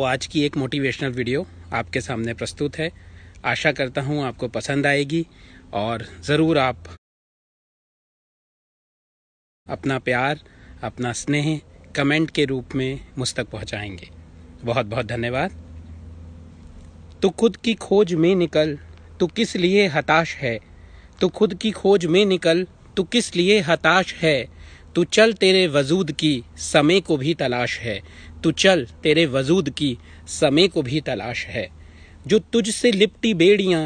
तो आज की एक मोटिवेशनल वीडियो आपके सामने प्रस्तुत है। आशा करता हूँ आपको पसंद आएगी और ज़रूर आप अपना प्यार, अपना स्नेह कमेंट के रूप में मुझ तक पहुँचाएंगे। बहुत बहुत धन्यवाद। तू खुद की खोज में निकल, तू किस लिए हताश है। तू खुद की खोज में निकल, तू किस लिए हताश है। तू चल, तेरे वजूद की समय को भी तलाश है। तू चल, तेरे वजूद की समय को भी तलाश है। जो तुझसे लिपटी बेड़ियां,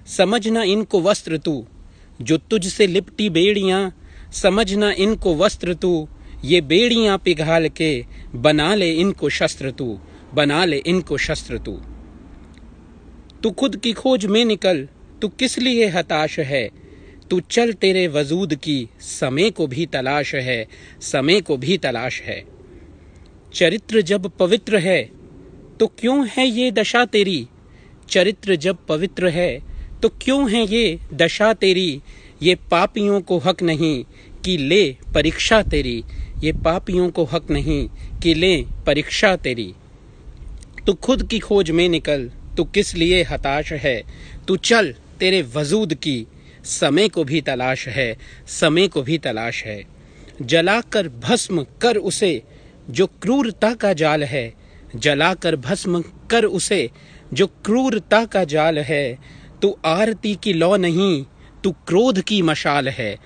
समझना इनको वस्त्र तू। जो तुझसे लिपटी बेड़ियां, समझना इनको वस्त्र तू। ये बेड़ियां पिघाल के बना ले इनको शस्त्र तू। बना ले इनको शस्त्र तू। तू खुद की खोज में निकल, तू किस लिए हताश है। तू चल, तेरे वजूद की समय को भी तलाश है। समय को भी तलाश है। चरित्र जब पवित्र है तो क्यों है ये दशा तेरी। चरित्र जब पवित्र है तो क्यों है ये दशा तेरी। ये पापियों को हक नहीं कि ले परीक्षा तेरी। ये पापियों को हक नहीं कि ले परीक्षा तेरी। तू खुद की खोज में निकल, तू किस लिए हताश है। तू चल, तेरे वजूद की समय को भी तलाश है। समय को भी तलाश है। जलाकर भस्म कर उसे जो क्रूरता का जाल है। जलाकर भस्म कर उसे जो क्रूरता का जाल है। तू आरती की लौ नहीं, तू क्रोध की मशाल है।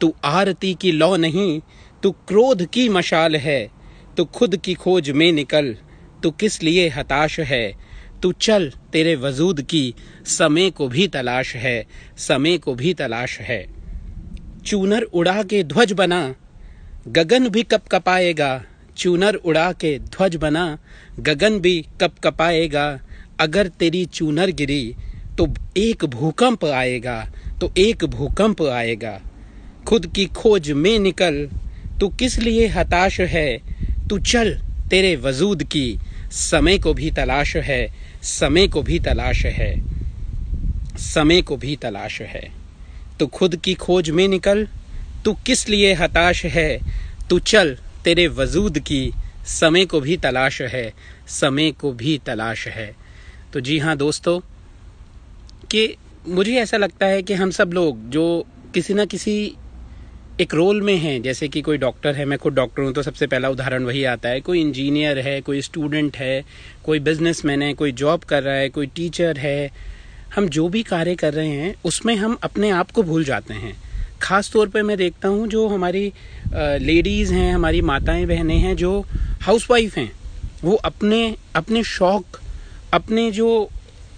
तू आरती की लौ नहीं, तू क्रोध की मशाल है। तू खुद की खोज में निकल, तू किस लिए हताश है। तू चल, तेरे वजूद की समय को भी तलाश है। समय को भी तलाश है। चूनर उड़ा के ध्वज बना, गगन भी कप कपाएगा। चूनर उड़ा के ध्वज बना, गगन भी कप कपाएगा। अगर तेरी चूनर गिरी तो एक भूकंप आएगा। तो एक भूकंप आएगा। खुद की खोज में निकल, तू किस लिए हताश है। तू चल, तेरे वजूद की समय को भी तलाश है। समय को भी तलाश है। समय को भी तलाश है। तू खुद की खोज में निकल, तू किस लिए हताश है। तू चल, तेरे वजूद की समय को भी तलाश है। समय को भी तलाश है। तो जी हाँ दोस्तों, कि मुझे ऐसा लगता है कि हम सब लोग जो किसी ना किसी एक रोल में हैं, जैसे कि कोई डॉक्टर है, मैं खुद डॉक्टर हूँ तो सबसे पहला उदाहरण वही आता है। कोई इंजीनियर है, कोई स्टूडेंट है, कोई बिजनेसमैन है, कोई जॉब कर रहा है, कोई टीचर है। हम जो भी कार्य कर रहे हैं उसमें हम अपने आप को भूल जाते हैं। खास तौर पे मैं देखता हूँ जो हमारी लेडीज़ हैं, हमारी माताएं बहनें हैं जो हाउसवाइफ हैं, वो अपने अपने शौक, अपने जो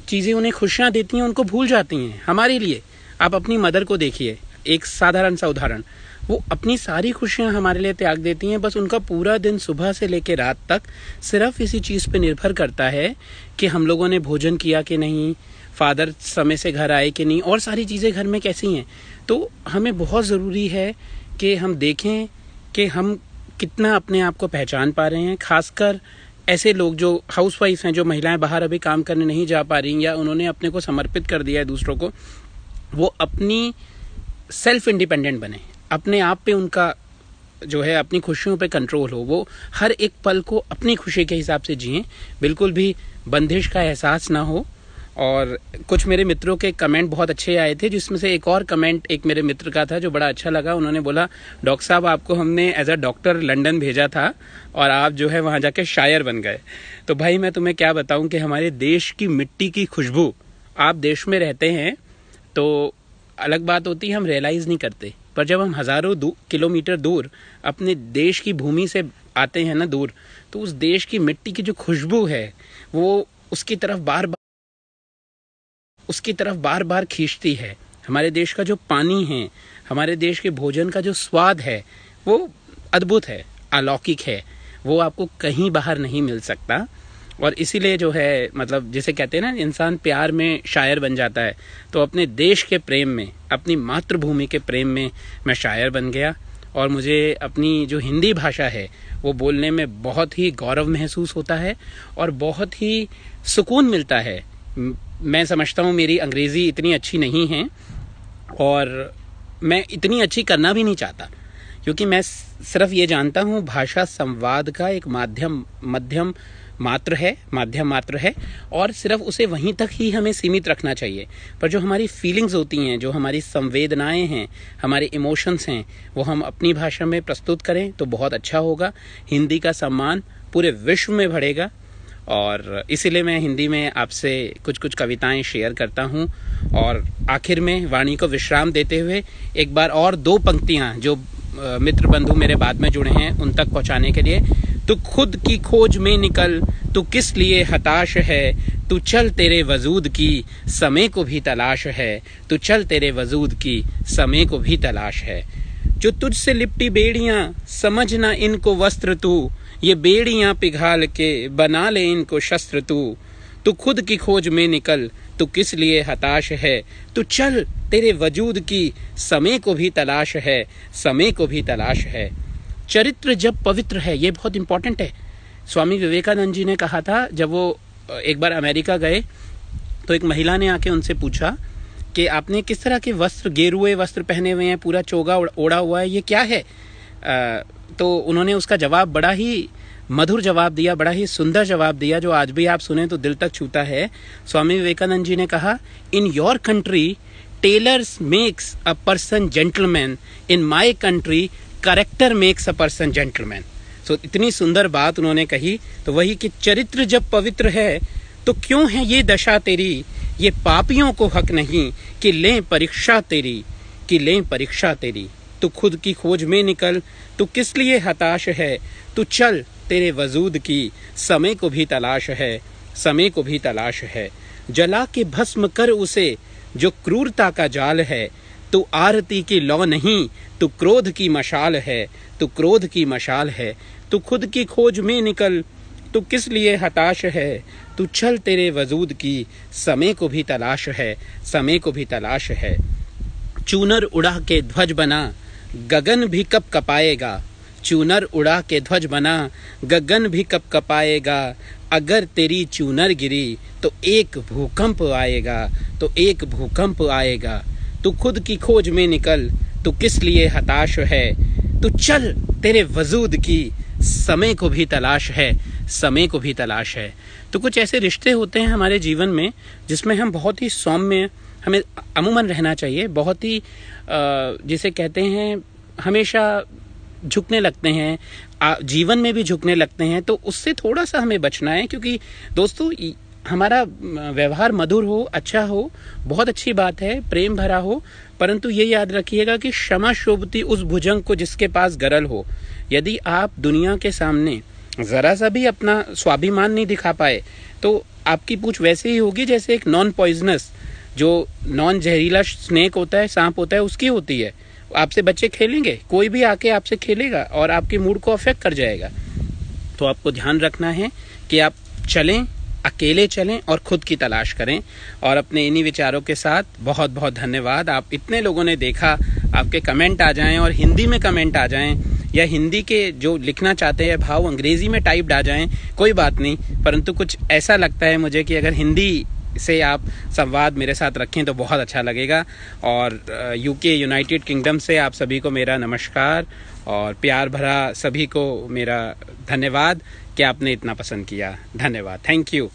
चीज़ें उन्हें खुशियाँ देती हैं उनको भूल जाती हैं हमारे लिए। आप अपनी मदर को देखिए, एक साधारण सा उदाहरण, वो अपनी सारी खुशियाँ हमारे लिए त्याग देती हैं। बस उनका पूरा दिन सुबह से लेकर रात तक सिर्फ इसी चीज़ पे निर्भर करता है कि हम लोगों ने भोजन किया कि नहीं, फादर समय से घर आए कि नहीं, और सारी चीज़ें घर में कैसी हैं। तो हमें बहुत ज़रूरी है कि हम देखें कि हम कितना अपने आप को पहचान पा रहे हैं। खासकर ऐसे लोग जो हाउसवाइफ हैं, जो महिलाएं बाहर अभी काम करने नहीं जा पा रही या उन्होंने अपने को समर्पित कर दिया है दूसरों को, वो अपनी सेल्फ इंडिपेंडेंट बने, अपने आप पे उनका जो है अपनी खुशियों पे कंट्रोल हो, वो हर एक पल को अपनी खुशी के हिसाब से जिएं, बिल्कुल भी बंदिश का एहसास ना हो। और कुछ मेरे मित्रों के कमेंट बहुत अच्छे आए थे, जिसमें से एक और कमेंट एक मेरे मित्र का था जो बड़ा अच्छा लगा। उन्होंने बोला, डॉक्टर साहब आपको हमने एज अ डॉक्टर लंदन भेजा था और आप जो है वहाँ जाके शायर बन गए। तो भाई मैं तुम्हें क्या बताऊँ कि हमारे देश की मिट्टी की खुशबू, आप देश में रहते हैं तो अलग बात होती है, हम रियलाइज़ नहीं करते, पर जब हम हज़ारों किलोमीटर दूर अपने देश की भूमि से आते हैं ना दूर, तो उस देश की मिट्टी की जो खुशबू है वो उसकी तरफ बार बार खींचती है। हमारे देश का जो पानी है, हमारे देश के भोजन का जो स्वाद है वो अद्भुत है, अलौकिक है, वो आपको कहीं बाहर नहीं मिल सकता। और इसीलिए जो है, मतलब जिसे कहते हैं ना, इंसान प्यार में शायर बन जाता है, तो अपने देश के प्रेम में, अपनी मातृभूमि के प्रेम में मैं शायर बन गया। और मुझे अपनी जो हिंदी भाषा है वो बोलने में बहुत ही गौरव महसूस होता है और बहुत ही सुकून मिलता है। मैं समझता हूँ मेरी अंग्रेज़ी इतनी अच्छी नहीं है और मैं इतनी अच्छी करना भी नहीं चाहता, क्योंकि मैं सिर्फ ये जानता हूँ भाषा संवाद का एक माध्यम मात्र है, माध्यम मात्र है, और सिर्फ उसे वहीं तक ही हमें सीमित रखना चाहिए। पर जो हमारी फीलिंग्स होती हैं, जो हमारी संवेदनाएं हैं, हमारे इमोशंस हैं, वो हम अपनी भाषा में प्रस्तुत करें तो बहुत अच्छा होगा। हिंदी का सम्मान पूरे विश्व में बढ़ेगा। और इसीलिए मैं हिंदी में आपसे कुछ कुछ कविताएं शेयर करता हूं। और आखिर में वाणी को विश्राम देते हुए एक बार और 2 पंक्तियां जो मित्र बंधु मेरे बाद में जुड़े हैं उन तक पहुंचाने के लिए। तू खुद की खोज में निकल, तू किस लिए हताश है, तू चल तेरे वजूद की समय को भी तलाश है, तू चल तेरे वजूद की समय को भी तलाश है। जो तुझसे लिपटी बेड़ियां समझ ना इनको वस्त्र तू, ये बेड़ियां पिघाल के बना ले इनको शस्त्र तू। तू खुद की खोज में निकल, तू किस लिए हताश है, तू चल तेरे वजूद की समय को भी तलाश है, समय को भी तलाश है। चरित्र जब पवित्र है, ये बहुत इंपॉर्टेंट है। स्वामी विवेकानंद जी ने कहा था, जब वो एक बार अमेरिका गए तो एक महिला ने आके उनसे पूछा कि आपने किस तरह के वस्त्र, गेरुए वस्त्र पहने हुए हैं, पूरा चोगा ओढ़ा हुआ है, ये क्या है? तो उन्होंने उसका जवाब बड़ा ही मधुर जवाब दिया, बड़ा ही सुंदर जवाब दिया, जो आज भी आप सुने तो दिल तक छूता है। स्वामी विवेकानंद जी ने कहा, in your country tailors makes a person gentleman, in my country character makes a person gentleman. So इतनी सुंदर बात उन्होंने कही। तो वही कि चरित्र जब पवित्र है तो क्यों है ये दशा तेरी, ये पापियों को हक नहीं कि लें परीक्षा तेरी, कि लें परीक्षा तेरी। तू खुद की खोज में निकल, तू किस लिए हताश है, तू चल तेरे वजूद की समय को भी तलाश है, समय को भी तलाश है। जला के भस्म कर उसे जो क्रूरता का जाल है, तू आरती की लौ नहीं, तू क्रोध की मशाल है, तू क्रोध की मशाल है। तू खुद की खोज में निकल, तू किस लिए हताश है, तू चल तेरे वजूद की समय को भी तलाश है, समय को भी तलाश है। चूनर उड़ा के ध्वज बना, गगन भी कब कपाएगा, चूनर उड़ा के ध्वज बना, गगन भी कब कपाएगा। अगर तेरी चूनर गिरी तो एक भूकंप आएगा, तो एक भूकंप आएगा। तू खुद की खोज में निकल, तू किस लिए हताश है, तू चल तेरे वजूद की समय को भी तलाश है, समय को भी तलाश है। तो कुछ ऐसे रिश्ते होते हैं हमारे जीवन में जिसमें हम बहुत ही सौम्य, हमें अमूमन रहना चाहिए, बहुत ही जिसे कहते हैं हमेशा झुकने लगते हैं, जीवन में भी झुकने लगते हैं, तो उससे थोड़ा सा हमें बचना है। क्योंकि दोस्तों हमारा व्यवहार मधुर हो, अच्छा हो, बहुत अच्छी बात है, प्रेम भरा हो, परंतु ये याद रखिएगा कि क्षमा शोभती उस भुजंग को जिसके पास गरल हो। यदि आप दुनिया के सामने जरा सा भी अपना स्वाभिमान नहीं दिखा पाए तो आपकी पूछ वैसे ही होगी जैसे एक नॉन पॉइजनस, जो नॉन जहरीला स्नेक होता है, सांप होता है, उसकी होती है। आपसे बच्चे खेलेंगे, कोई भी आके आपसे खेलेगा और आपके मूड को अफेक्ट कर जाएगा। तो आपको ध्यान रखना है कि आप चलें, अकेले चलें और खुद की तलाश करें। और अपने इन्हीं विचारों के साथ बहुत बहुत धन्यवाद। आप इतने लोगों ने देखा, आपके कमेंट आ जाएं और हिंदी में कमेंट आ जाएं, या हिंदी के जो लिखना चाहते हैं भाव अंग्रेजी में टाइप्ड आ जाएं, कोई बात नहीं, परंतु कुछ ऐसा लगता है मुझे कि अगर हिंदी से आप संवाद मेरे साथ रखें तो बहुत अच्छा लगेगा। और यूके, यूनाइटेड किंगडम से आप सभी को मेरा नमस्कार और प्यार भरा सभी को मेरा धन्यवाद कि आपने इतना पसंद किया। धन्यवाद, थैंक यू।